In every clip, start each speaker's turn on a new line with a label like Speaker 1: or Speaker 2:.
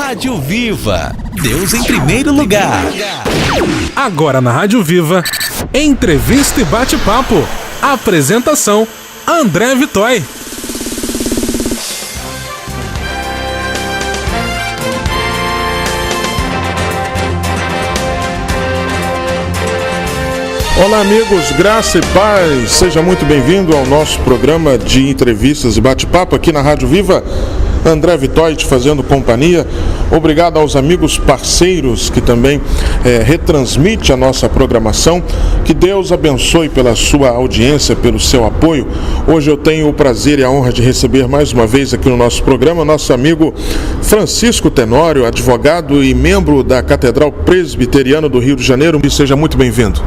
Speaker 1: Rádio Viva, Deus em primeiro lugar.
Speaker 2: Agora na Rádio Viva, entrevista e bate-papo. Apresentação, André Vitói.
Speaker 3: Olá amigos, graça e paz, seja muito bem-vindo ao nosso programa de entrevistas e bate-papo aqui na Rádio Viva. André Vitói te fazendo companhia. Obrigado aos amigos parceiros que também retransmite a nossa programação. Que Deus abençoe pela sua audiência, pelo seu apoio. Hoje eu tenho o prazer e a honra de receber mais uma vez aqui no nosso programa nosso amigo Francisco Tenório, advogado e membro da Catedral Presbiteriana do Rio de Janeiro. E seja muito bem-vindo.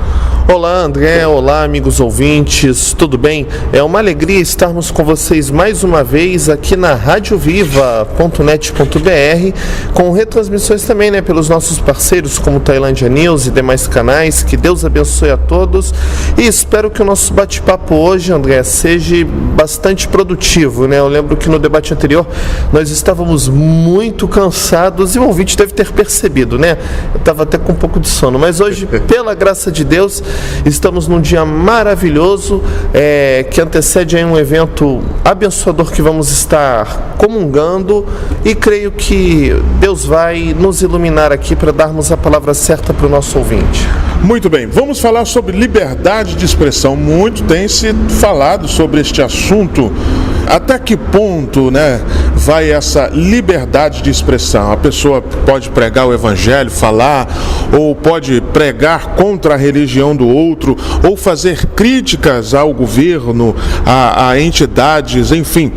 Speaker 4: Olá André, olá amigos ouvintes, tudo bem? É uma alegria estarmos com vocês mais uma vez aqui na radioviva.net.br, com retransmissões também, pelos nossos parceiros como Tailândia News e demais canais. Que Deus abençoe a todos e espero que o nosso bate-papo hoje, André, seja bastante produtivo, Eu lembro que no debate anterior nós estávamos muito cansados e o ouvinte deve ter percebido, Eu estava até com um pouco de sono, mas hoje, pela graça de Deus, estamos num dia maravilhoso, que antecede aí um evento abençoador que vamos estar comungando, e creio que Deus vai nos iluminar aqui para darmos a palavra certa para o nosso ouvinte.
Speaker 3: Muito bem, vamos falar sobre liberdade de expressão. Muito tem se falado sobre este assunto. Até que ponto, vai essa liberdade de expressão? A pessoa pode pregar o evangelho, falar, ou pode pregar contra a religião do outro, ou fazer críticas ao governo, a entidades, enfim.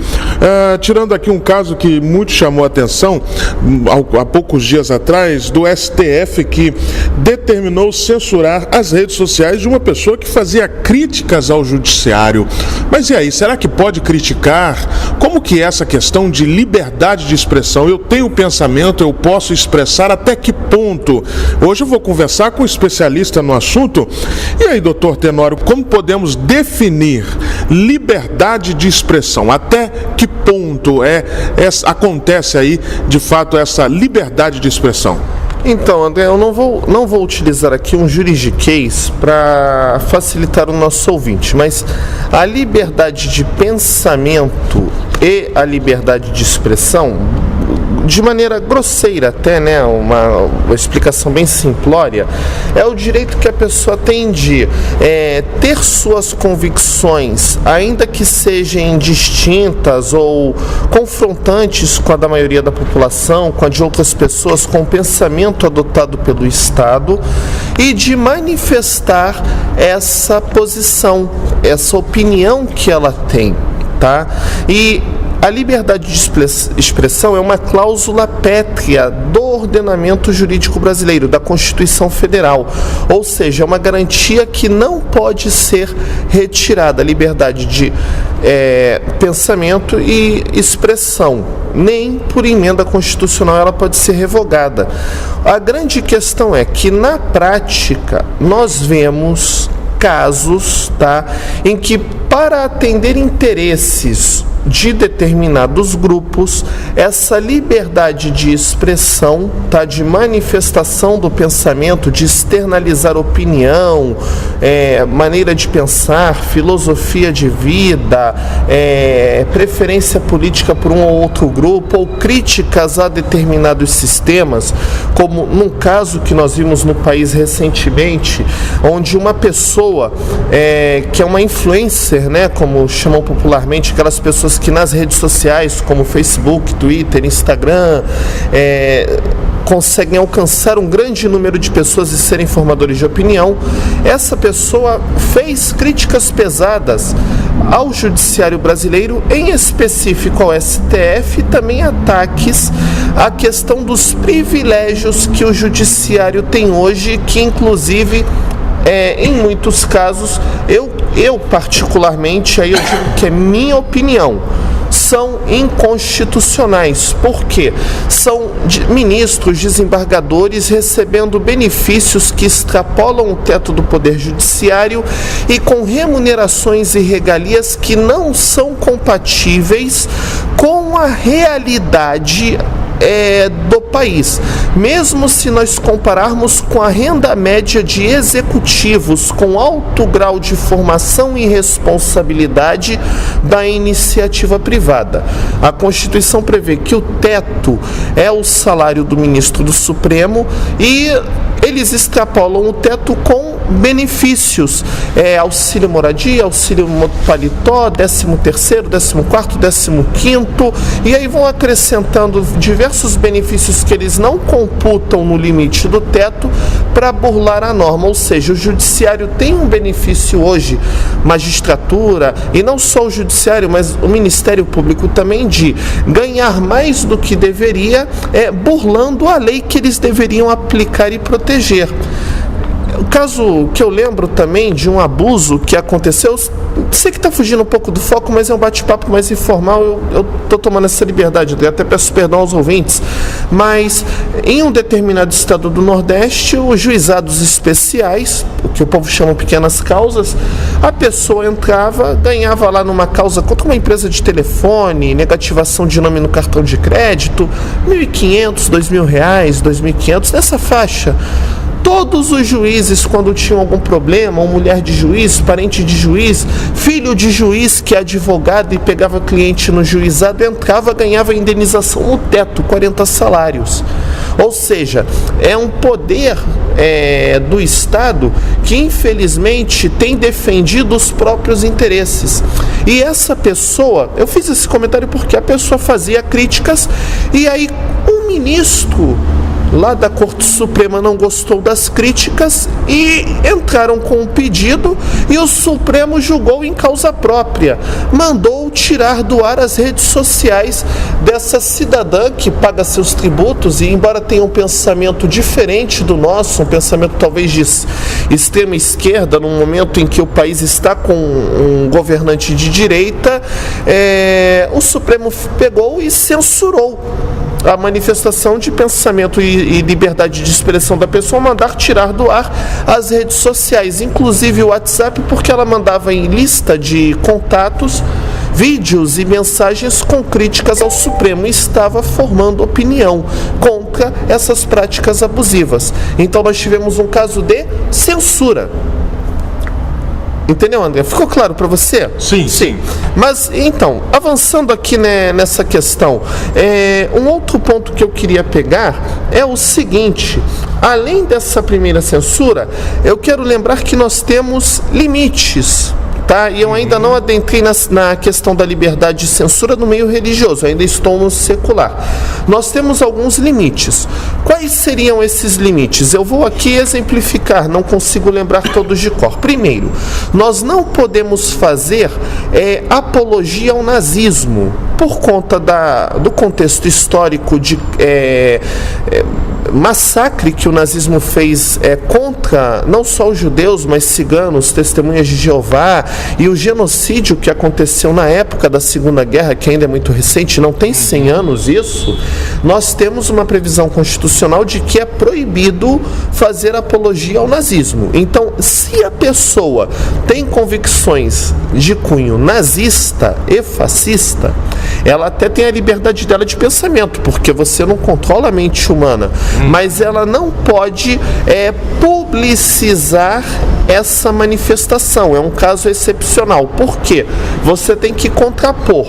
Speaker 3: Tirando aqui um caso que muito chamou a atenção, há poucos dias atrás, do STF, que determinou censurar as redes sociais de uma pessoa que fazia críticas ao judiciário. Mas e aí, será que pode criticar? Como que é essa questão de liberdade de expressão? Eu tenho pensamento, eu posso expressar até que ponto? Hoje eu vou conversar com um especialista no assunto. E aí, doutor Tenório, como podemos definir liberdade de expressão? Até que ponto acontece aí, de fato, essa liberdade de expressão?
Speaker 4: Então, André, eu não vou utilizar aqui um juridiquês para facilitar o nosso ouvinte, mas a liberdade de pensamento e a liberdade de expressão, de maneira grosseira até, uma explicação bem simplória, é o direito que a pessoa tem de ter suas convicções, ainda que sejam distintas ou confrontantes com a da maioria da população, com a de outras pessoas, com o pensamento adotado pelo Estado, e de manifestar essa posição, essa opinião que ela tem, E a liberdade de expressão é uma cláusula pétrea do ordenamento jurídico brasileiro, da Constituição Federal, ou seja, é uma garantia que não pode ser retirada, a liberdade de pensamento e expressão, nem por emenda constitucional ela pode ser revogada. A grande questão é que, na prática, nós vemos casos, em que, para atender interesses de determinados grupos, essa liberdade de expressão, de manifestação do pensamento, de externalizar opinião, maneira de pensar, filosofia de vida, preferência política por um ou outro grupo, ou críticas a determinados sistemas, como num caso que nós vimos no país recentemente, onde uma pessoa que é uma influencer, como chamam popularmente, aquelas pessoas que nas redes sociais, como Facebook, Twitter, Instagram, conseguem alcançar um grande número de pessoas e serem formadores de opinião. Essa pessoa fez críticas pesadas ao judiciário brasileiro, em específico ao STF, e também ataques à questão dos privilégios que o judiciário tem hoje, que inclusive em muitos casos, eu particularmente, aí eu digo que é minha opinião, são inconstitucionais, porque são ministros, desembargadores recebendo benefícios que extrapolam o teto do Poder Judiciário e com remunerações e regalias que não são compatíveis com a realidade do país. Mesmo se nós compararmos com a renda média de executivos com alto grau de formação e responsabilidade da iniciativa privada. A Constituição prevê que o teto é o salário do ministro do Supremo e eles extrapolam o teto com benefícios, auxílio moradia, auxílio paletó, 13º, 14º, 15º, e aí vão acrescentando diversos benefícios que eles não computam no limite do teto para burlar a norma, ou seja, o judiciário tem um benefício hoje, magistratura, e não só o judiciário, mas o Ministério Público também, de ganhar mais do que deveria, burlando a lei que eles deveriam aplicar e proteger. O caso que eu lembro também de um abuso que aconteceu, sei que está fugindo um pouco do foco, mas é um bate-papo mais informal, eu estou tomando essa liberdade, até peço perdão aos ouvintes, mas em um determinado estado do Nordeste, os juizados especiais, o que o povo chama de pequenas causas, a pessoa entrava, ganhava lá numa causa contra uma empresa de telefone, negativação de nome no cartão de crédito, R$1.500, R$2.000, R$2.500, nessa faixa. Todos os juízes, quando tinham algum problema, ou mulher de juiz, parente de juiz, filho de juiz que é advogado e pegava cliente no juizado, entrava, ganhava indenização no teto, 40 salários. Ou seja, é um poder do Estado que, infelizmente, tem defendido os próprios interesses. E essa pessoa, eu fiz esse comentário porque a pessoa fazia críticas e aí um ministro lá da Corte Suprema não gostou das críticas e entraram com um pedido e o Supremo julgou em causa própria. Mandou tirar do ar as redes sociais dessa cidadã que paga seus tributos e, embora tenha um pensamento diferente do nosso, um pensamento talvez de extrema esquerda, num momento em que o país está com um governante de direita, o Supremo pegou e censurou a manifestação de pensamento e liberdade de expressão da pessoa, mandar tirar do ar as redes sociais, inclusive o WhatsApp, porque ela mandava em lista de contatos vídeos e mensagens com críticas ao Supremo e estava formando opinião contra essas práticas abusivas. Então nós tivemos um caso de censura. Entendeu, André? Ficou claro para você?
Speaker 3: Sim.
Speaker 4: Sim. Mas, então, avançando aqui nessa questão, um outro ponto que eu queria pegar é o seguinte: além dessa primeira censura, eu quero lembrar que nós temos limites. Tá? E eu ainda não adentrei na questão da liberdade de censura no meio religioso, ainda estou no secular. Nós temos alguns limites. Quais seriam esses limites? Eu vou aqui exemplificar, não consigo lembrar todos de cor. Primeiro, nós não podemos fazer apologia ao nazismo, por conta do contexto histórico de massacre que o nazismo fez contra não só os judeus, mas ciganos, testemunhas de Jeová, e o genocídio que aconteceu na época da Segunda Guerra, que ainda é muito recente, não tem 100 anos isso. Nós temos uma previsão constitucional de que é proibido fazer apologia ao nazismo. Então, se a pessoa tem convicções de cunho nazista e fascista, ela até tem a liberdade dela de pensamento, porque você não controla a mente humana, mas ela não pode publicizar essa manifestação. É um caso excepcional. Por quê? Você tem que contrapor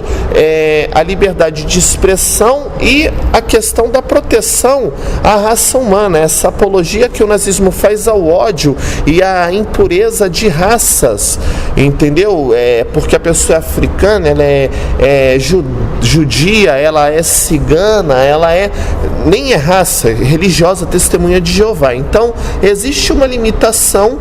Speaker 4: a liberdade de expressão e a questão da proteção à raça humana, essa apologia que o nazismo faz ao ódio e à impureza de raças, entendeu? Porque a pessoa é africana, ela é judia, ela é cigana, ela nem é raça, religiosa, testemunha de Jeová. Então, existe uma limitação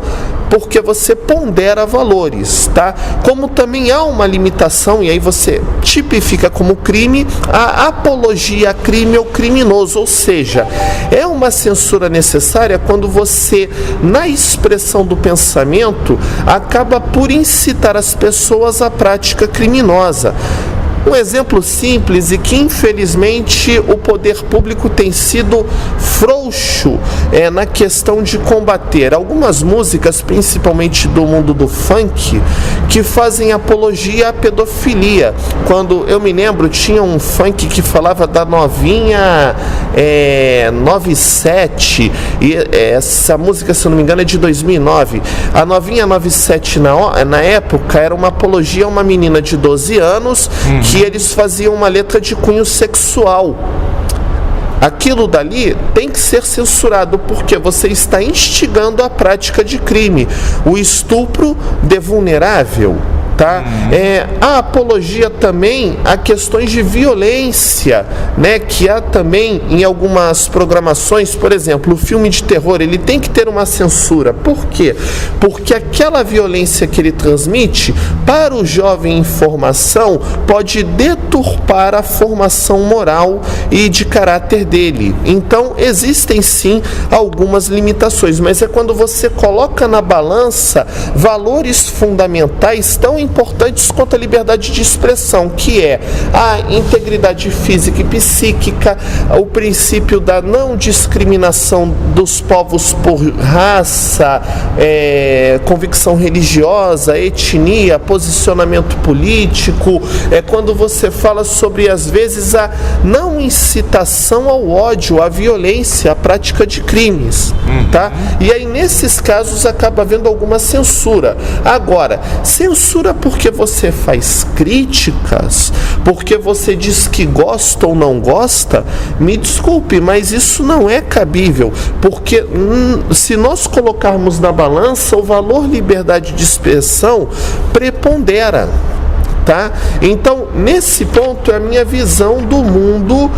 Speaker 4: porque você pondera valores, tá? Como também há uma limitação, e aí você tipifica como crime, a apologia a crime ou criminoso, ou seja, é uma censura necessária quando você, na expressão do pensamento, acaba por incitar as pessoas à prática criminosa. Um exemplo simples e que infelizmente o poder público tem sido frouxo na questão de combater algumas músicas, principalmente do mundo do funk, que fazem apologia à pedofilia. Quando eu me lembro, tinha um funk que falava da novinha 97, e essa música, se eu não me engano, é de 2009. A novinha 97 na época era uma apologia a uma menina de 12 anos, que eles faziam uma letra de cunho sexual. Aquilo dali tem que ser censurado, porque você está instigando a prática de crime, o estupro de vulnerável. Tá? A apologia também a questões de violência, né? Que há também em algumas programações, por exemplo, o filme de terror, ele tem que ter uma censura. Por quê? Porque aquela violência que ele transmite para o jovem em formação pode deturpar a formação moral e de caráter dele. Então existem sim algumas limitações, mas é quando você coloca na balança valores fundamentais tão importantes quanto a liberdade de expressão, que é a integridade física e psíquica, o princípio da não discriminação dos povos por raça, convicção religiosa, etnia, posicionamento político, quando você fala sobre, às vezes, a não incitação ao ódio, à violência, à prática de crimes, tá? E aí, nesses casos, acaba havendo alguma censura. Agora, censura porque você faz críticas, porque você diz que gosta ou não gosta, me desculpe, mas isso não é cabível, porque se nós colocarmos na balança, o valor liberdade de expressão prepondera. Tá? Então, nesse ponto, é a minha visão do mundo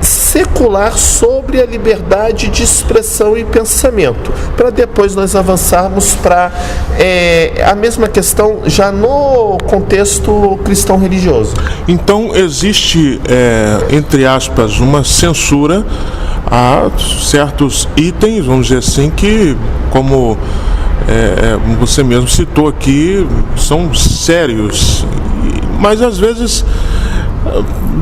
Speaker 4: secular sobre a liberdade de expressão e pensamento, para depois nós avançarmos para a mesma questão já no contexto cristão religioso.
Speaker 3: Então, existe, entre aspas, uma censura a certos itens, vamos dizer assim, que, como você mesmo citou aqui, são sérios, mas às vezes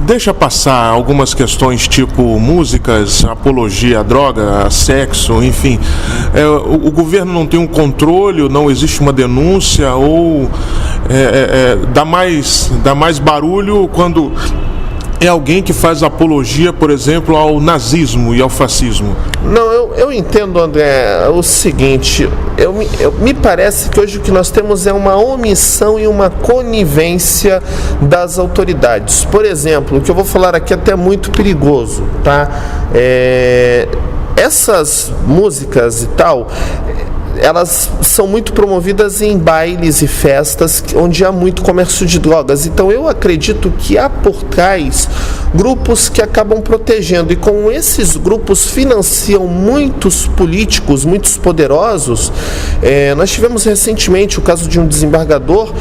Speaker 3: deixa passar algumas questões, tipo músicas, apologia à droga, a sexo, enfim. O governo não tem um controle, não existe uma denúncia, ou dá mais barulho quando é alguém que faz apologia, por exemplo, ao nazismo e ao fascismo.
Speaker 4: Não, eu entendo, André, o seguinte, me parece que hoje o que nós temos é uma omissão e uma conivência das autoridades. Por exemplo, o que eu vou falar aqui é até muito perigoso, tá? Essas músicas e tal, elas são muito promovidas em bailes e festas onde há muito comércio de drogas. Então eu acredito que há por trás grupos que acabam protegendo, e como esses grupos financiam muitos políticos, muitos poderosos, nós tivemos recentemente o caso de um desembargador,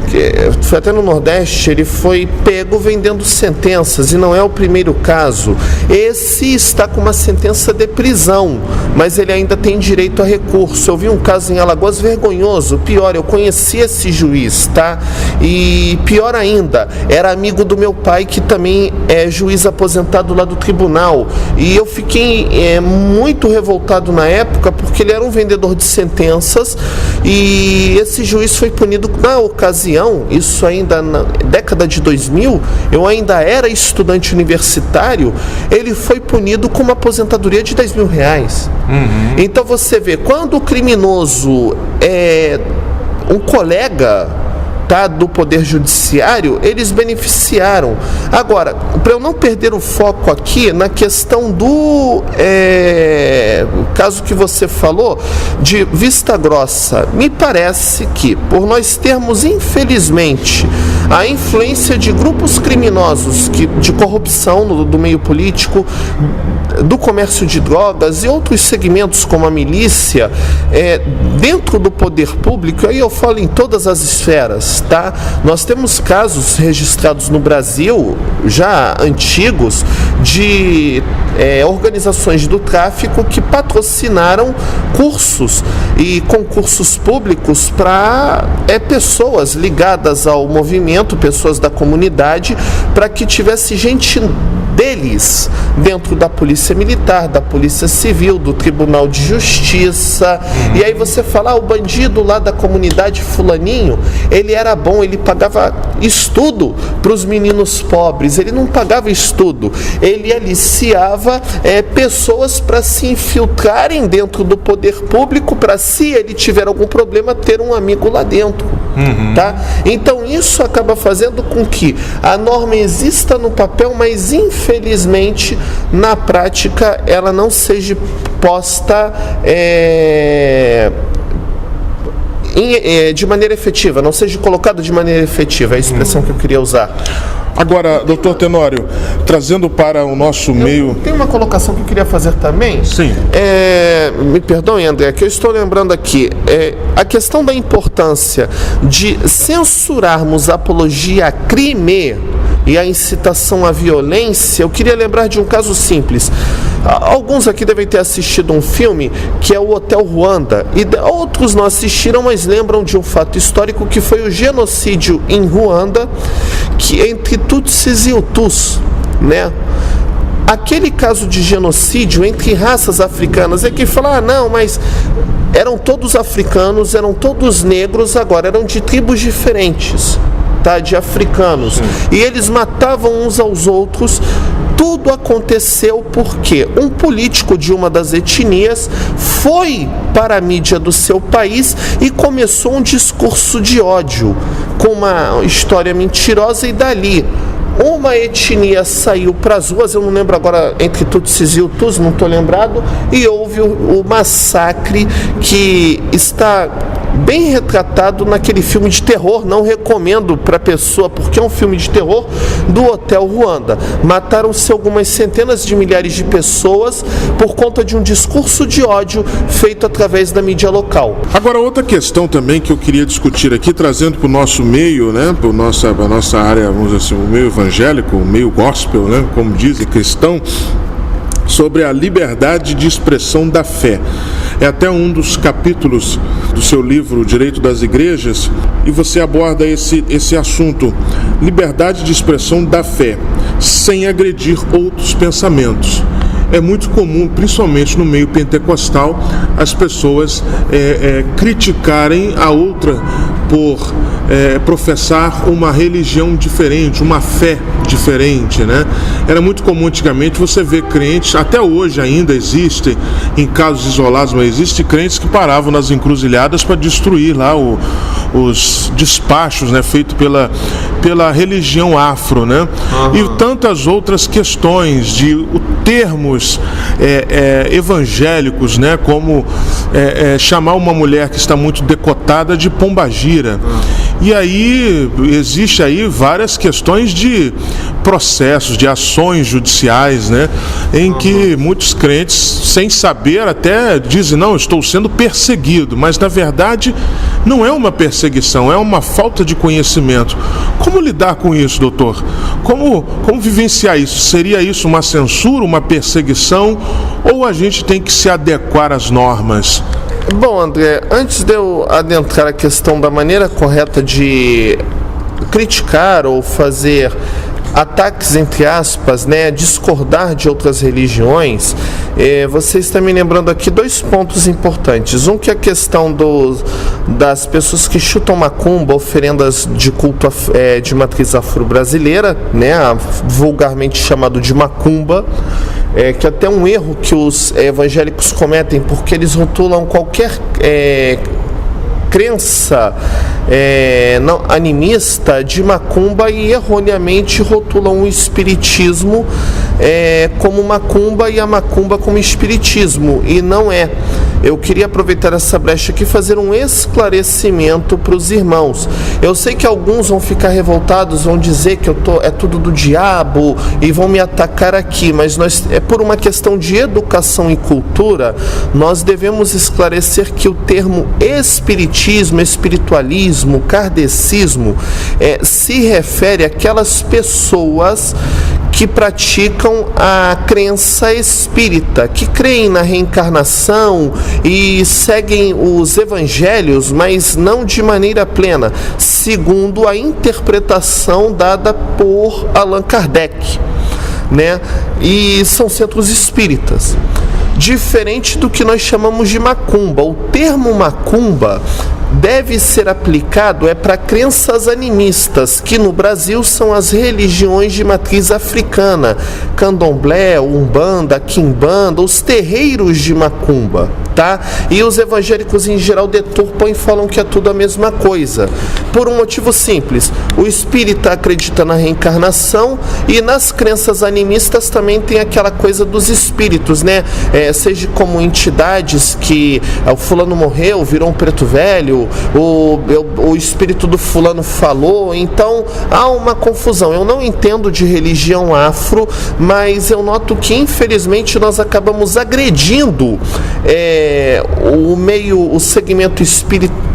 Speaker 4: que foi até no Nordeste, ele foi pego vendendo sentenças, e não é o primeiro caso. Esse está com uma sentença de prisão, mas ele ainda tem direito a recurso. Eu vi um caso em Alagoas vergonhoso, pior, eu conheci esse juiz, tá? E pior ainda, era amigo do meu pai, que também é juiz aposentado lá do tribunal, e eu fiquei muito revoltado na época, porque ele era um vendedor de sentenças, e esse juiz foi punido na ocasião, isso ainda na década de 2000, eu ainda era estudante universitário, ele foi punido com uma aposentadoria de R$10.000. Então você vê, quando o criminoso é um colega, tá, do Poder Judiciário, eles beneficiaram. Agora, para eu não perder o foco aqui na questão do caso que você falou de Vista Grossa, me parece que, por nós termos, infelizmente, a influência de grupos criminosos de corrupção do meio político, do comércio de drogas e outros segmentos como a milícia, dentro do poder público, aí eu falo em todas as esferas, tá? Nós temos casos registrados no Brasil, já antigos, de organizações do tráfico que patrocinaram cursos e concursos públicos para pessoas ligadas ao movimento, pessoas da comunidade, para que tivesse gente deles dentro da Polícia Militar, da Polícia Civil, do Tribunal de Justiça. E aí você fala, o bandido lá da comunidade fulaninho, ele era bom, ele pagava estudo para os meninos pobres, ele não pagava estudo, ele aliciava pessoas para se infiltrarem dentro do poder público, para, se ele tiver algum problema, ter um amigo lá dentro. Tá? Então isso acaba fazendo com que a norma exista no papel, mas infelizmente na prática ela não seja posta de maneira efetiva, não seja colocada de maneira efetiva, é a expressão que eu queria usar.
Speaker 3: Agora, doutor Tenório, trazendo para o nosso meio...
Speaker 4: Tem uma colocação que eu queria fazer também.
Speaker 3: Sim.
Speaker 4: Me perdoe, André, que eu estou lembrando aqui. A questão da importância de censurarmos a apologia a crime e a incitação à violência, eu queria lembrar de um caso simples. Alguns aqui devem ter assistido um filme que é o Hotel Ruanda, e outros não assistiram, mas lembram de um fato histórico que foi o genocídio em Ruanda, que entre Tutsis e Hutus, né? Aquele caso de genocídio entre raças africanas, é que fala, não, mas eram todos africanos, eram todos negros, agora eram de tribos diferentes, tá? De africanos, e eles matavam uns aos outros. Tudo aconteceu porque um político de uma das etnias foi para a mídia do seu país e começou um discurso de ódio, com uma história mentirosa, e dali uma etnia saiu para as ruas, eu não lembro agora, entre Tutsis e Hutus, não estou lembrado, e houve o massacre que está bem retratado naquele filme de terror, não recomendo para a pessoa, porque é um filme de terror, do Hotel Ruanda. Mataram-se algumas centenas de milhares de pessoas por conta de um discurso de ódio feito através da mídia local.
Speaker 3: Agora, outra questão também que eu queria discutir aqui, trazendo para o nosso meio, né, para a nossa área, vamos dizer assim, o meio evangélico, o meio gospel, né, como dizem, cristão, sobre a liberdade de expressão da fé. É até um dos capítulos do seu livro Direito das Igrejas, e você aborda esse assunto, liberdade de expressão da fé, sem agredir outros pensamentos. É muito comum, principalmente no meio pentecostal, as pessoas criticarem a outra por professar uma religião diferente, uma fé diferente, né? Era muito comum antigamente você ver crentes, até hoje ainda existem, em casos isolados, mas existem crentes que paravam nas encruzilhadas para destruir lá os despachos, né, feitos pela religião afro, né? E tantas outras questões de termos evangélicos, né, como chamar uma mulher que está muito decotada de pombagira. E aí existe aí várias questões de processos, de ações judiciais, né, em que muitos crentes, sem saber, até dizem, não, estou sendo perseguido, mas na verdade não é uma perseguição, é uma falta de conhecimento. Como lidar com isso, doutor? Como vivenciar isso? Seria isso uma censura, uma perseguição, ou a gente tem que se adequar às normas?
Speaker 4: Bom, André, antes de eu adentrar a questão da maneira correta de criticar ou fazer ataques, entre aspas, né, discordar de outras religiões, você está me lembrando aqui dois pontos importantes. Um, que é a questão das pessoas que chutam macumba, oferendas de culto de matriz afro-brasileira, né, vulgarmente chamado de macumba, que é até um erro que os evangélicos cometem, porque eles rotulam qualquer crença não, animista de macumba, e erroneamente rotulam o espiritismo como macumba e a macumba como espiritismo, e não é. Eu queria aproveitar essa brecha aqui e fazer um esclarecimento para os irmãos. Eu sei que alguns vão ficar revoltados, vão dizer que é tudo do diabo e vão me atacar aqui, mas por uma questão de educação e cultura, nós devemos esclarecer que o termo espiritismo, espiritualismo, kardecismo se refere àquelas pessoas que praticam a crença espírita, que creem na reencarnação e seguem os evangelhos, mas não de maneira plena, segundo a interpretação dada por Allan Kardec, né? E são centros espíritas. Diferente do que nós chamamos de macumba. O termo macumba deve ser aplicado para crenças animistas, que no Brasil são as religiões de matriz africana, candomblé, umbanda, quimbanda, os terreiros de macumba, tá? E os evangélicos em geral deturpam e falam que é tudo a mesma coisa, por um motivo simples: o espírita acredita na reencarnação, e nas crenças animistas também tem aquela coisa dos espíritos, né? Seja como entidades que o fulano morreu, virou um preto velho, o espírito do fulano falou. Então há uma confusão. Eu não entendo de religião afro, mas eu noto que infelizmente nós acabamos agredindo o segmento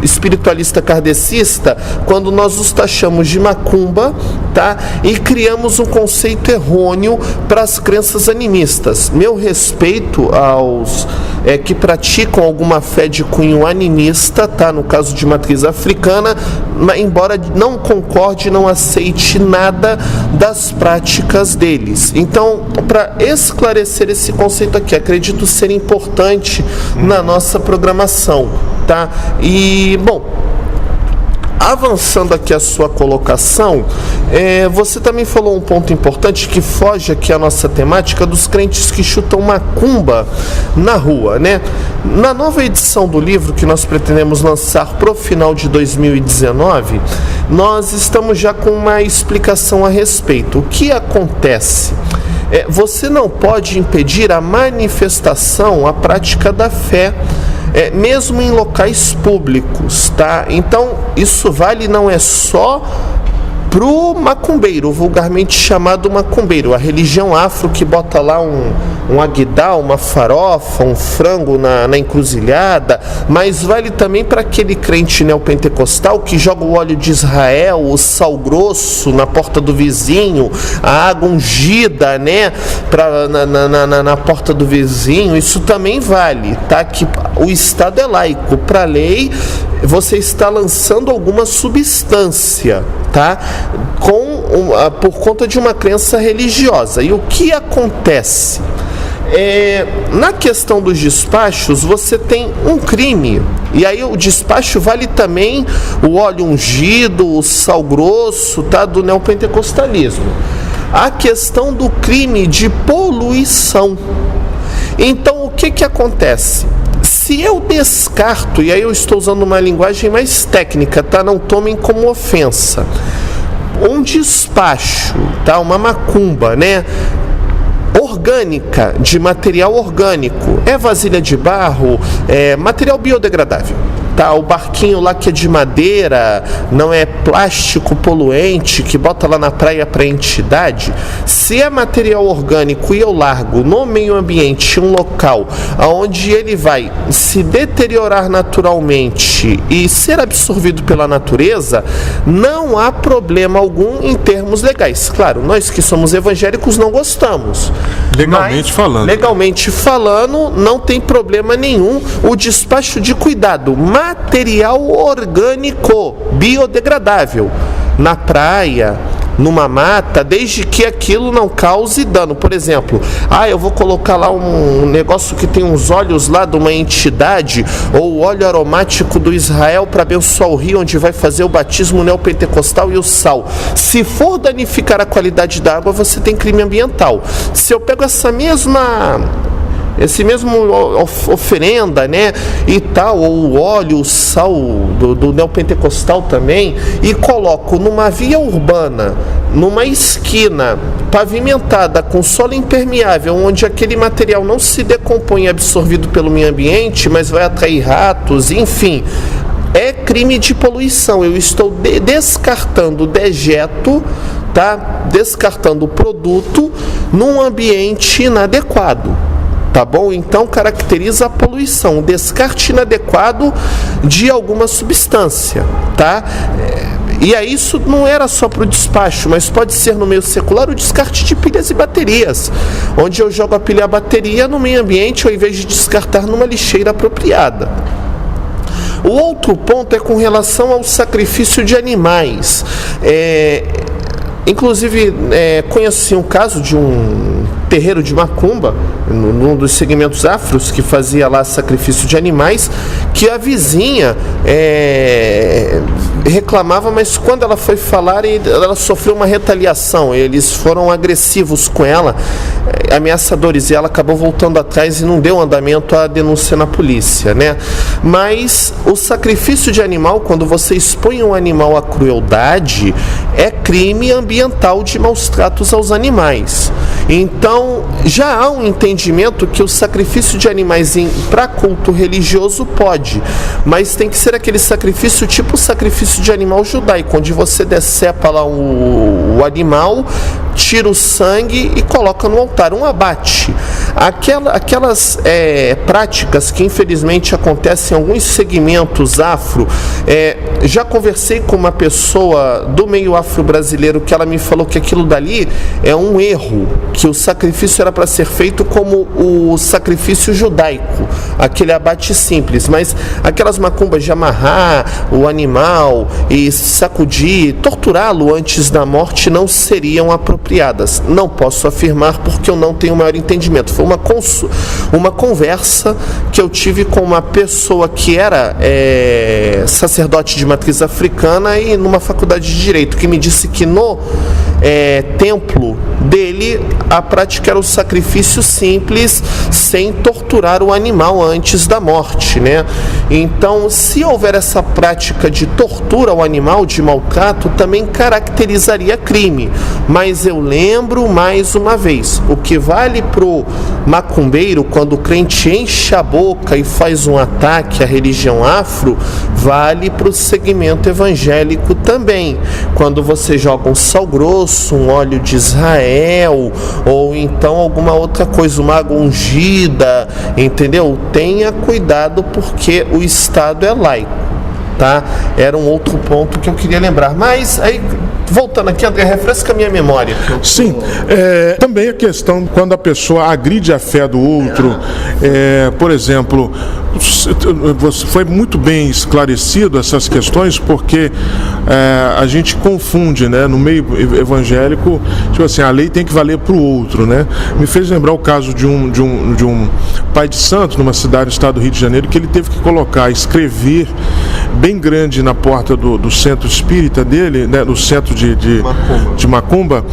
Speaker 4: espiritualista kardecista quando nós os taxamos de macumba, tá? E criamos um conceito errôneo para as crenças animistas. Meu respeito aos que praticam alguma fé de cunho animista, tá? No caso de matriz africana, embora não concorde, não aceite nada das práticas deles. Então, para esclarecer esse conceito aqui, acredito ser importante na nossa programação, tá? E, bom, avançando aqui a sua colocação, você também falou um ponto importante que foge aqui à nossa temática dos crentes que chutam macumba na rua, né? Na nova edição do livro que nós pretendemos lançar para o final de 2019, nós estamos já com uma explicação a respeito. O que acontece? Você não pode impedir a manifestação, a prática da fé, mesmo em locais públicos, tá? Então, isso vale não é só pro macumbeiro, vulgarmente chamado macumbeiro, a religião afro que bota lá um aguidal, uma farofa, um frango na encruzilhada, mas vale também para aquele crente neopentecostal que joga o óleo de Israel, o sal grosso na porta do vizinho, a água ungida, né, na porta do vizinho. Isso também vale, tá? Que o Estado é laico, para a lei você está lançando alguma substância, tá? Por conta de uma crença religiosa. E o que acontece? Na questão dos despachos, você tem um crime, e aí o despacho vale também o óleo ungido, o sal grosso, tá? Do neopentecostalismo. A questão do crime de poluição. Então, o que acontece? Se eu descarto, e aí eu estou usando uma linguagem mais técnica, tá? Não tomem como ofensa. Um despacho, tá? Uma macumba, né? Orgânica, de material orgânico. Vasilha de barro, material biodegradável. Tá, o barquinho lá que é de madeira, não é plástico poluente, que bota lá na praia para entidade. Se é material orgânico e eu largo no meio ambiente um local onde ele vai se deteriorar naturalmente e ser absorvido pela natureza, não há problema algum em termos legais. Claro, nós que somos evangélicos não gostamos. Legalmente falando, não tem problema nenhum o despacho de cuidado. Material orgânico, biodegradável, na praia, numa mata, desde que aquilo não cause dano. Por exemplo, eu vou colocar lá um negócio que tem uns óleos lá de uma entidade, ou o óleo aromático do Israel para abençoar o rio onde vai fazer o batismo neopentecostal e o sal. Se for danificar a qualidade da água, você tem crime ambiental. Se eu pego esse mesmo oferenda, né, e tal, ou o óleo, o sal do neopentecostal também, e coloco numa via urbana, numa esquina pavimentada com solo impermeável, onde aquele material não se decompõe absorvido pelo meio ambiente, mas vai atrair ratos, enfim, é crime de poluição. Eu estou descartando dejeto, tá? Descartando o produto num ambiente inadequado. Tá bom? Então caracteriza a poluição, o descarte inadequado de alguma substância, tá? E aí isso não era só para o despacho, mas pode ser no meio secular o descarte de pilhas e baterias, onde eu jogo a pilha e a bateria no meio ambiente ao invés de descartar numa lixeira apropriada. O outro ponto é com relação ao sacrifício de animais. Inclusive, conheci um caso de um terreiro de macumba, num dos segmentos afros, que fazia lá sacrifício de animais, que a vizinha reclamava, mas quando ela foi falar, ela sofreu uma retaliação. Eles foram agressivos com ela, ameaçadores, e ela acabou voltando atrás e não deu andamento à denúncia na polícia, né? Mas o sacrifício de animal, quando você expõe um animal à crueldade, é crime ambiental de maus tratos aos animais. Então, já há um entendimento que o sacrifício de animais para culto religioso pode, mas tem que ser aquele sacrifício tipo o sacrifício de animal judaico, onde você decepa lá o animal, tira o sangue e coloca no altar, um abate. Aquelas práticas que infelizmente acontecem em alguns segmentos afro, já conversei com uma pessoa do meio afro-brasileiro que ela me falou que aquilo dali é um erro, que o sacrifício era para ser feito como o sacrifício judaico, aquele abate simples, mas aquelas macumbas de amarrar o animal e sacudir, torturá-lo antes da morte não seriam apropriadas. Não posso afirmar porque eu não tenho o maior entendimento. Foi uma conversa que eu tive com uma pessoa que era sacerdote de matriz africana e numa faculdade de Direito, que me disse que no templo dele a prática era o sacrifício simples, sem torturar o animal antes da morte, né? Então, se houver essa prática de tortura ao animal, de maltrato, também caracterizaria crime. Mas eu lembro mais uma vez, o que vale pro macumbeiro quando o crente enche a boca e faz um ataque à religião afro, vale pro segmento evangélico também. Quando você joga um sal grosso, um óleo de Israel, ou então alguma outra coisa, uma água ungida, entendeu? Tenha cuidado porque o Estado é laico, tá? Era um outro ponto que eu queria lembrar. Mas aí, voltando aqui, André, refresca a minha memória.
Speaker 3: Sim, também a questão quando a pessoa agride a fé do outro, por exemplo, foi muito bem esclarecido essas questões, porque a gente confunde, né, no meio evangélico, tipo assim, a lei tem que valer para o outro, né? Me fez lembrar o caso de um pai de santo numa cidade do estado do Rio de Janeiro, que ele teve que escrever bem grande na porta do centro espírita dele, né, no centro de Macumba,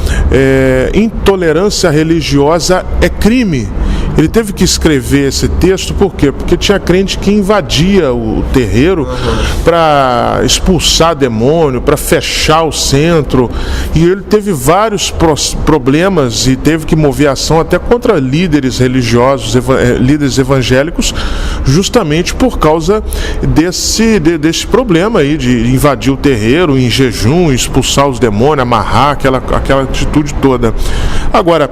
Speaker 3: intolerância religiosa é crime. Ele teve que escrever esse texto, por quê? Porque tinha crente que invadia o terreiro para expulsar demônio, para fechar o centro, e ele teve vários problemas e teve que mover ação até contra líderes religiosos, líderes evangélicos, justamente por causa desse problema aí de invadir o terreiro em jejum, expulsar os demônios, amarrar, aquela atitude toda. Agora,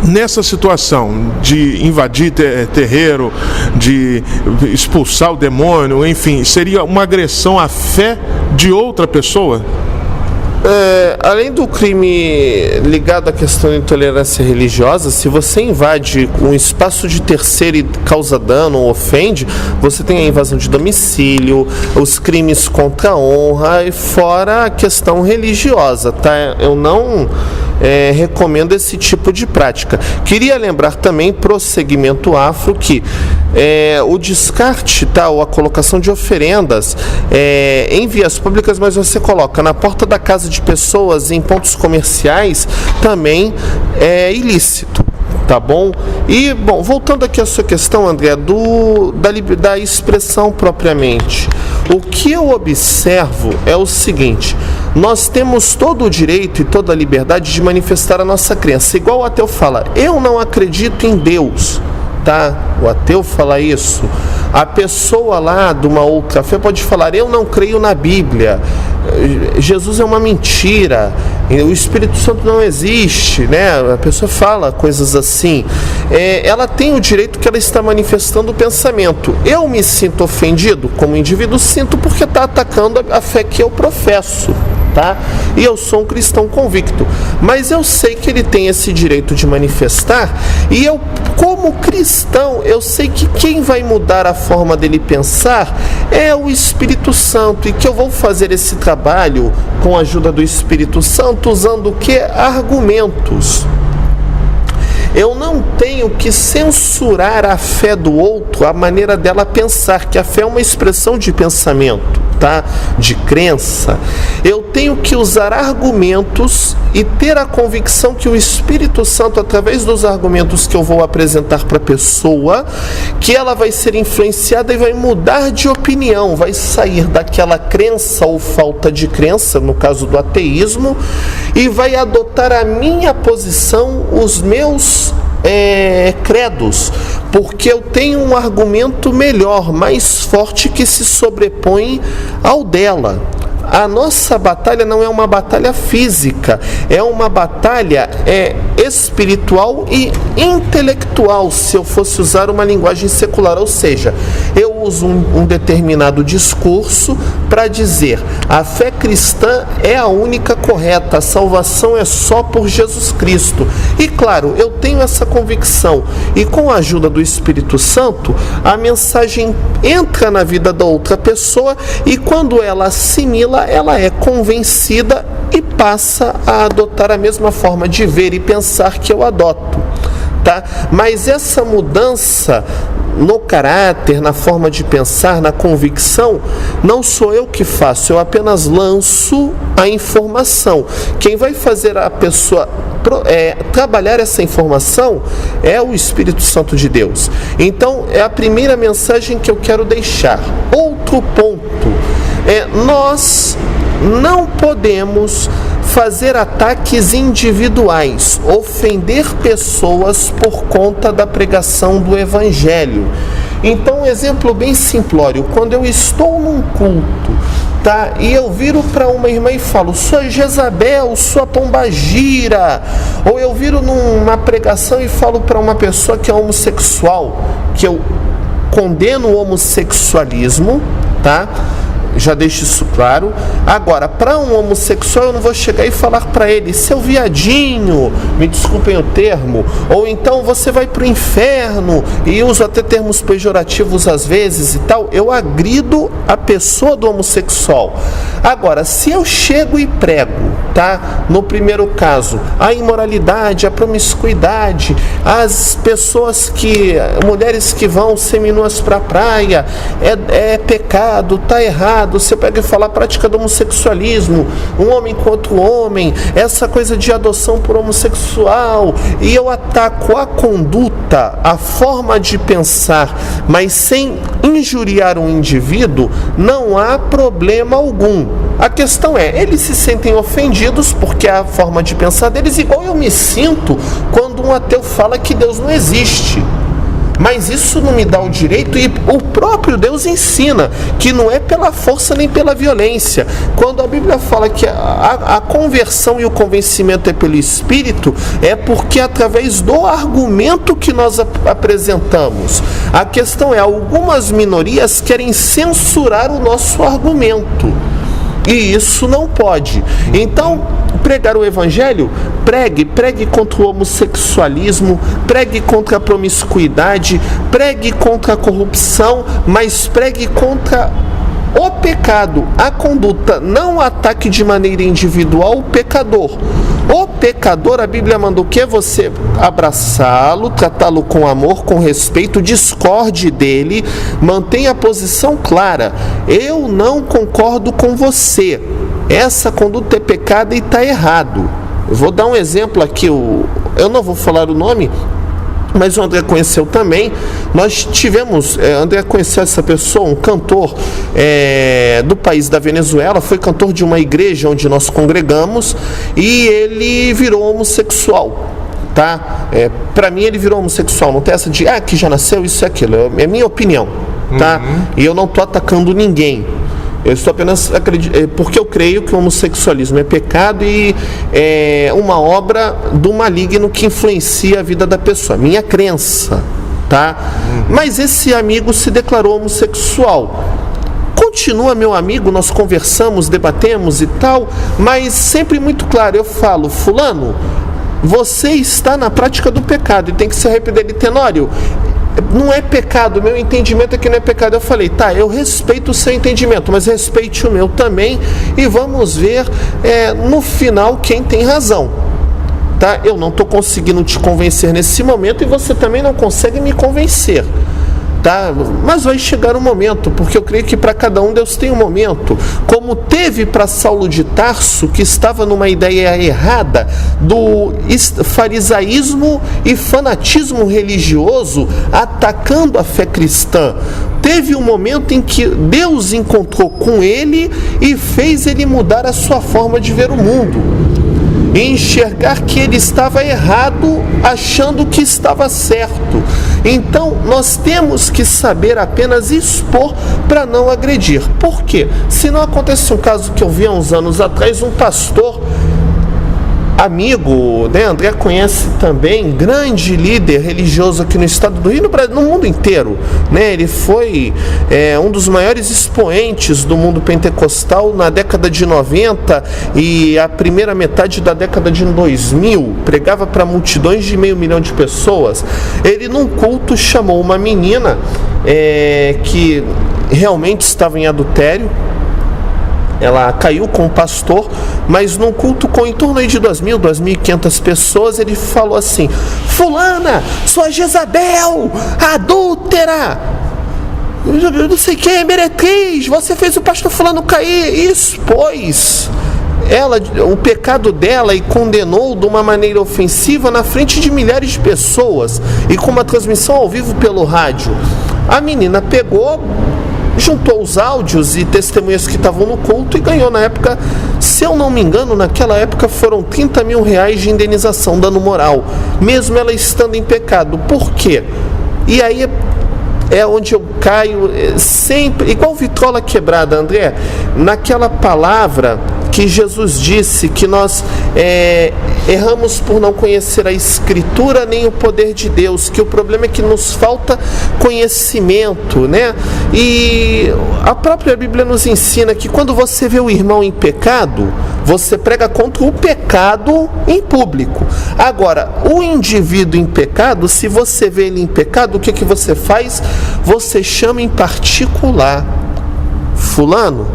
Speaker 3: nessa situação de invadir terreiro, de expulsar o demônio, enfim, seria uma agressão à fé de outra pessoa?
Speaker 4: Além do crime ligado à questão de intolerância religiosa, se você invade um espaço de terceiro e causa dano ou ofende, você tem a invasão de domicílio, os crimes contra a honra e fora a questão religiosa, tá? Eu não recomendo esse tipo de prática. Queria lembrar também pro segmento afro que o descarte, tá, ou a colocação de oferendas em vias públicas, mas você coloca na porta da casa de pessoas, em pontos comerciais, também é ilícito. Tá bom? E, bom, voltando aqui à sua questão, André, da expressão propriamente. O que eu observo é o seguinte: nós temos todo o direito e toda a liberdade de manifestar a nossa crença. Igual o ateu fala, eu não acredito em Deus, tá? O ateu fala isso. A pessoa lá de uma outra fé pode falar, eu não creio na Bíblia. Jesus é uma mentira, o Espírito Santo não existe, né? A pessoa fala coisas assim. Ela tem o direito que ela está manifestando o pensamento. Eu me sinto ofendido como indivíduo, sinto, porque está atacando a fé que eu professo. Tá? E eu sou um cristão convicto, mas eu sei que ele tem esse direito de manifestar, e eu, como cristão, eu sei que quem vai mudar a forma dele pensar é o Espírito Santo, e que eu vou fazer esse trabalho com a ajuda do Espírito Santo usando o que? Argumentos. Eu não tenho que censurar a fé do outro, a maneira dela pensar, que a fé é uma expressão de pensamento, tá? De crença. Eu tenho que usar argumentos e ter a convicção que o Espírito Santo, através dos argumentos que eu vou apresentar para a pessoa, que ela vai ser influenciada e vai mudar de opinião, vai sair daquela crença ou falta de crença, no caso do ateísmo, e vai adotar a minha posição, os meus credos, porque eu tenho um argumento melhor, mais forte, que se sobrepõe ao dela. A nossa batalha não é uma batalha física, é uma batalha espiritual e intelectual, se eu fosse usar uma linguagem secular. Ou seja, eu uso um determinado discurso para dizer: a fé cristã é a única correta, a salvação é só por Jesus Cristo. E claro, eu tenho essa convicção, e com a ajuda do Espírito Santo, a mensagem entra na vida da outra pessoa, e quando ela assimila, ela é convencida e passa a adotar a mesma forma de ver e pensar que eu adoto, tá? Mas essa mudança no caráter, na forma de pensar, na convicção, não sou eu que faço, eu apenas lanço a informação. Quem vai fazer a pessoa trabalhar essa informação é o Espírito Santo de Deus. Então, é a primeira mensagem que eu quero deixar. Outro ponto, nós não podemos fazer ataques individuais, ofender pessoas por conta da pregação do Evangelho. Então, um exemplo bem simplório: quando eu estou num culto, tá, e eu viro para uma irmã e falo: sua Jezabel, sua pombagira, ou eu viro numa pregação e falo para uma pessoa que é homossexual, que eu condeno o homossexualismo, tá? Já deixo isso claro. Agora, para um homossexual, eu não vou chegar e falar para ele: seu viadinho, me desculpem o termo, ou então você vai para o inferno, e uso até termos pejorativos às vezes e tal. Eu agrido a pessoa do homossexual. Agora, se eu chego e prego, tá, no primeiro caso, a imoralidade, a promiscuidade, as pessoas mulheres que vão seminuas para a praia, é pecado, tá errado. Você pega e fala a prática do homossexualismo, um homem contra o homem, essa coisa de adoção por homossexual, e eu ataco a conduta, a forma de pensar, mas sem injuriar um indivíduo, não há problema algum. A questão é, eles se sentem ofendidos porque é a forma de pensar deles, igual eu me sinto quando um ateu fala que Deus não existe. Mas isso não me dá o direito, e o próprio Deus ensina que não é pela força nem pela violência. Quando a Bíblia fala que a conversão e o convencimento é pelo Espírito, é porque através do argumento que nós apresentamos. A questão é, algumas minorias querem censurar o nosso argumento, e isso não pode. Então, pregar o Evangelho, pregue contra o homossexualismo, pregue contra a promiscuidade, pregue contra a corrupção, mas pregue contra o pecado, a conduta. Não ataque de maneira individual o pecador. O pecador, a Bíblia manda o quê? Você abraçá-lo, tratá-lo com amor, com respeito, discorde dele, mantenha a posição clara: eu não concordo com você, essa conduta é pecado e está errado. Eu vou dar um exemplo aqui, eu não vou falar o nome, mas o André conheceu também. Nós tivemos, André conheceu essa pessoa, um cantor do país da Venezuela, foi cantor de uma igreja onde nós congregamos, e ele virou homossexual, tá? Para mim ele virou homossexual, não tem essa de, que já nasceu, isso e aquilo, é minha opinião, tá? E eu não estou atacando ninguém. Eu estou apenas porque eu creio que o homossexualismo é pecado e é uma obra do maligno que influencia a vida da pessoa. Minha crença, tá? Mas esse amigo se declarou homossexual. Continua meu amigo, nós conversamos, debatemos e tal, mas sempre muito claro, eu falo, fulano, você está na prática do pecado e tem que se arrepender. Tenório, não é pecado, meu entendimento é que não é pecado. Eu falei, tá, eu respeito o seu entendimento, mas respeite o meu também e vamos ver no final quem tem razão. Tá? Eu não estou conseguindo te convencer nesse momento e você também não consegue me convencer. Tá? Mas vai chegar um momento, porque eu creio que para cada um Deus tem um momento, como teve para Saulo de Tarso, que estava numa ideia errada do farisaísmo e fanatismo religioso, atacando a fé cristã. Teve um momento em que Deus encontrou com ele e fez ele mudar a sua forma de ver o mundo, e enxergar que ele estava errado, achando que estava certo. Então, nós temos que saber apenas expor para não agredir. Por quê? Se não acontece um caso que eu vi há uns anos atrás, um pastor amigo, né, André conhece também, grande líder religioso aqui no estado do Rio, no mundo inteiro, né? Ele foi um dos maiores expoentes do mundo pentecostal na década de 90 e a primeira metade da década de 2000, pregava para multidões de 500 mil de pessoas. Ele num culto chamou uma menina que realmente estava em adultério. Ela caiu com o pastor, mas num culto com em torno aí de 2.000, 2.500 pessoas, ele falou assim: fulana, sua Jezabel, adúltera, eu não sei quem, meretriz, você fez o pastor fulano cair, e expôs o pecado dela e condenou de uma maneira ofensiva na frente de milhares de pessoas e com uma transmissão ao vivo pelo rádio. A menina pegou, juntou os áudios e testemunhas que estavam no culto e ganhou na época, se eu não me engano, naquela época foram 30 mil reais de indenização, dano moral, mesmo ela estando em pecado. Por quê? E aí é onde eu caio sempre, igual vitrola quebrada, André, naquela palavra que Jesus disse que nós erramos por não conhecer a Escritura nem o poder de Deus, que o problema é que nos falta conhecimento, né? E a própria Bíblia nos ensina que quando você vê o irmão em pecado, você prega contra o pecado em público. Agora, o indivíduo em pecado, se você vê ele em pecado, o que você faz? Você chama em particular. Fulano,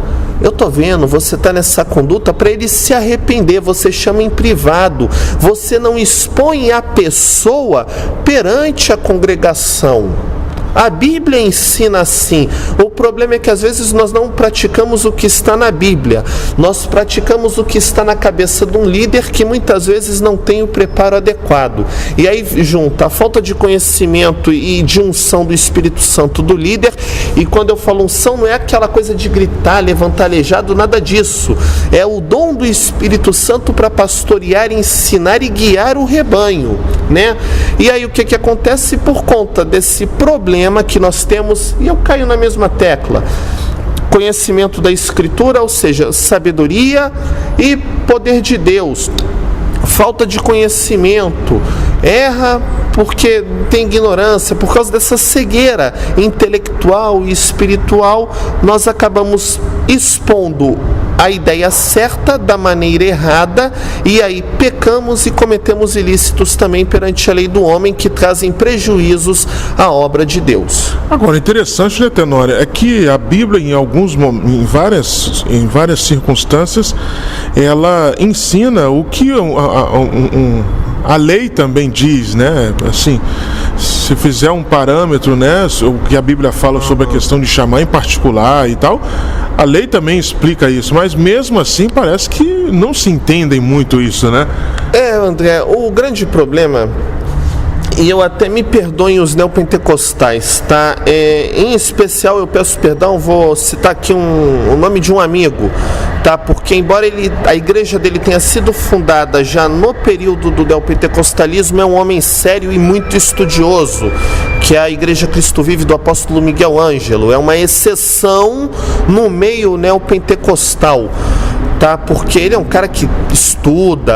Speaker 4: eu estou vendo, você está nessa conduta, para ele se arrepender, você chama em privado, você não expõe a pessoa perante a congregação. A Bíblia ensina assim. O problema é que às vezes nós não praticamos o que está na Bíblia, nós praticamos o que está na cabeça de um líder que muitas vezes não tem o preparo adequado, e aí junta a falta de conhecimento e de unção do Espírito Santo do líder. E quando eu falo unção, não é aquela coisa de gritar, levantar aleijado, nada disso, é o dom do Espírito Santo para pastorear, ensinar e guiar o rebanho, né? E aí o que acontece por conta desse problema que nós temos, e eu caio na mesma tecla: conhecimento da Escritura, ou seja, sabedoria e poder de Deus. Falta de conhecimento, erra porque tem ignorância, por causa dessa cegueira intelectual e espiritual, nós acabamos expondo a ideia certa da maneira errada, e aí pecamos e cometemos ilícitos também perante a lei do homem, que trazem prejuízos à obra de Deus.
Speaker 3: Agora, interessante, né, Tenório, é que a Bíblia, em várias circunstâncias, ela ensina o que a lei também diz, né? Assim, se fizer um parâmetro, né, o que a Bíblia fala sobre a questão de chamar em particular e tal, a lei também explica isso, mas mesmo assim parece que não se entendem muito isso, né?
Speaker 4: André, o grande problema, E eu até me perdoem os neopentecostais, tá? Em especial eu peço perdão, vou citar aqui o nome de um amigo, tá? Porque embora a igreja dele tenha sido fundada já no período do neopentecostalismo, é um homem sério e muito estudioso, que é a Igreja Cristo Vive do apóstolo Miguel Ângelo. É uma exceção no meio neopentecostal, tá? Porque ele é um cara que estuda,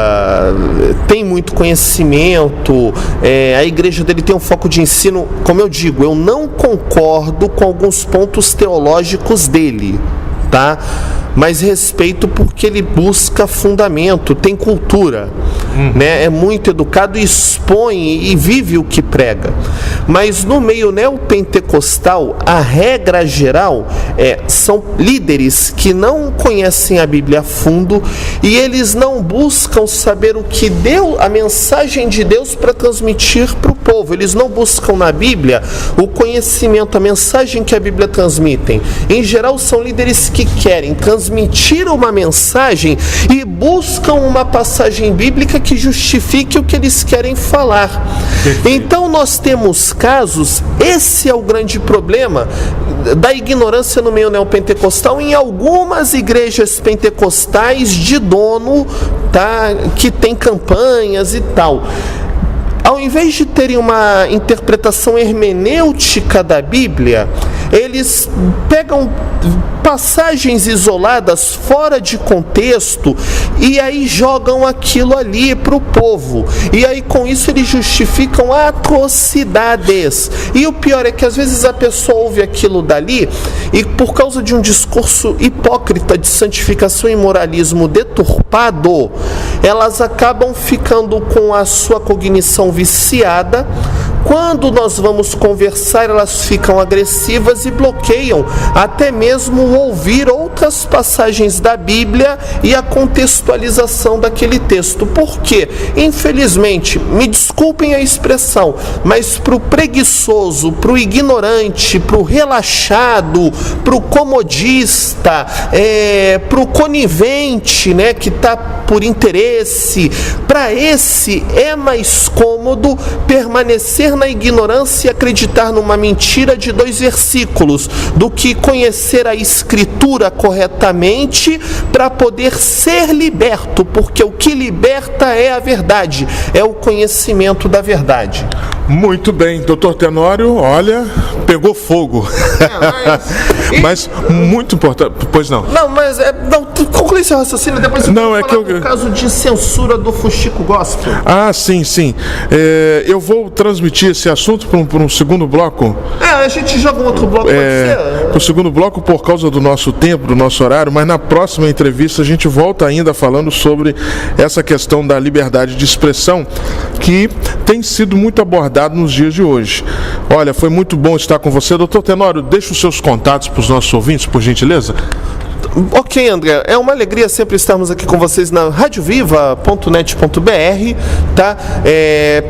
Speaker 4: tem muito conhecimento, a igreja dele tem um foco de ensino. Como eu digo, eu não concordo com alguns pontos teológicos dele, tá? Mas respeito porque ele busca fundamento, tem cultura, né? É muito educado, expõe e vive o que prega. Mas no meio neopentecostal, a regra geral são líderes que não conhecem a Bíblia a fundo e eles não buscam saber o que deu a mensagem de Deus para transmitir para o povo. Eles não buscam na Bíblia o conhecimento, a mensagem que a Bíblia transmite. Em geral, são líderes que querem transmitir uma mensagem e buscam uma passagem bíblica que justifique o que eles querem falar. Então nós temos casos, esse é o grande problema da ignorância no meio neopentecostal em algumas igrejas pentecostais de dono, tá, que tem campanhas e tal. Ao invés de terem uma interpretação hermenêutica da Bíblia, eles pegam passagens isoladas fora de contexto e aí jogam aquilo ali para o povo. E aí com isso eles justificam atrocidades. E o pior é que às vezes a pessoa ouve aquilo dali e por causa de um discurso hipócrita de santificação e moralismo deturpado, elas acabam ficando com a sua cognição viciada. Quando nós vamos conversar, elas ficam agressivas e bloqueiam até mesmo ouvir outras passagens da Bíblia e a contextualização daquele texto. Por quê? Infelizmente, me desculpem a expressão, mas para o preguiçoso, para o ignorante, para o relaxado, para o comodista, para o conivente, né, que está por interesse, para esse é mais cômodo permanecer na ignorância e acreditar numa mentira de 2 versículos do que conhecer a Escritura corretamente para poder ser liberto, porque o que liberta é a verdade, é o conhecimento da verdade.
Speaker 3: Muito bem, doutor Tenório, olha, pegou fogo. Mas muito importante, pois não.
Speaker 4: Não, mas conclui seu raciocínio, depois
Speaker 3: não,
Speaker 4: falar do caso de censura do Fuxico Gospel.
Speaker 3: Ah, sim. Eu vou transmitir esse assunto para um segundo bloco.
Speaker 4: A gente joga um outro bloco, pode ser?
Speaker 3: Para o segundo bloco por causa do nosso tempo, do nosso horário, mas na próxima entrevista a gente volta ainda falando sobre essa questão da liberdade de expressão que tem sido muito abordada nos dias de hoje. Olha, foi muito bom estar com você. Doutor Tenório, deixa os seus contatos para os nossos ouvintes, por gentileza.
Speaker 4: Ok, André, é uma alegria sempre estarmos aqui com vocês na radioviva.net.br, tá?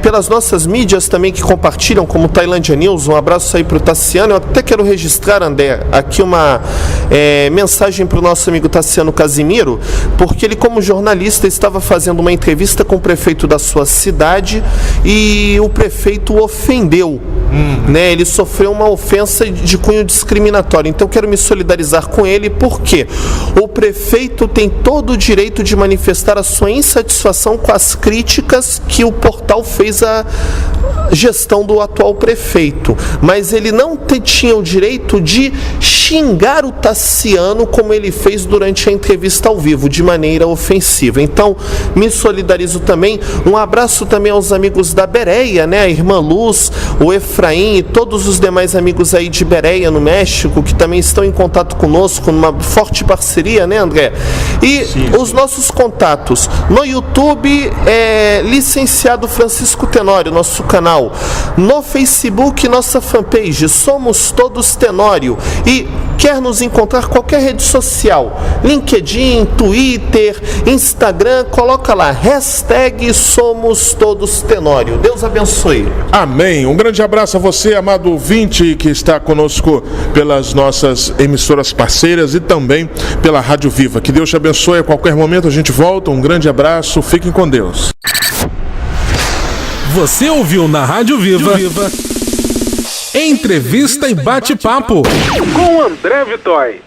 Speaker 4: Pelas nossas mídias também que compartilham, como Tailândia News, um abraço aí para o Tassiano. Eu até quero registrar, André, aqui uma mensagem para o nosso amigo Tassiano Casimiro, porque ele, como jornalista, estava fazendo uma entrevista com o prefeito da sua cidade e o prefeito o ofendeu, né? Ele sofreu uma ofensa de cunho discriminatório. Então, eu quero me solidarizar com ele, porque o prefeito tem todo o direito de manifestar a sua insatisfação com as críticas que o portal fez à gestão do atual prefeito, mas ele não tinha o direito de xingar o Tassiano como ele fez durante a entrevista ao vivo, de maneira ofensiva. Então, me solidarizo também. Um abraço também aos amigos da Bereia, né? A irmã Luz, o Efraim e todos os demais amigos aí de Bereia, no México, que também estão em contato conosco, numa forte parceria, né, André? E sim, os nossos contatos no YouTube Licenciado Francisco Tenório, nosso canal. No Facebook, nossa fanpage, Somos Todos Tenório. E quer nos encontrar qualquer rede social, LinkedIn, Twitter, Instagram, coloca lá, hashtag Somos Todos Tenório. Deus abençoe.
Speaker 3: Amém. Um grande abraço a você, amado ouvinte, que está conosco pelas nossas emissoras parceiras e também pela Rádio Viva. Que Deus te abençoe. A qualquer momento a gente volta. Um grande abraço. Fiquem com Deus.
Speaker 2: Você ouviu na Rádio Viva Entrevista e Bate-Papo com André Vitói.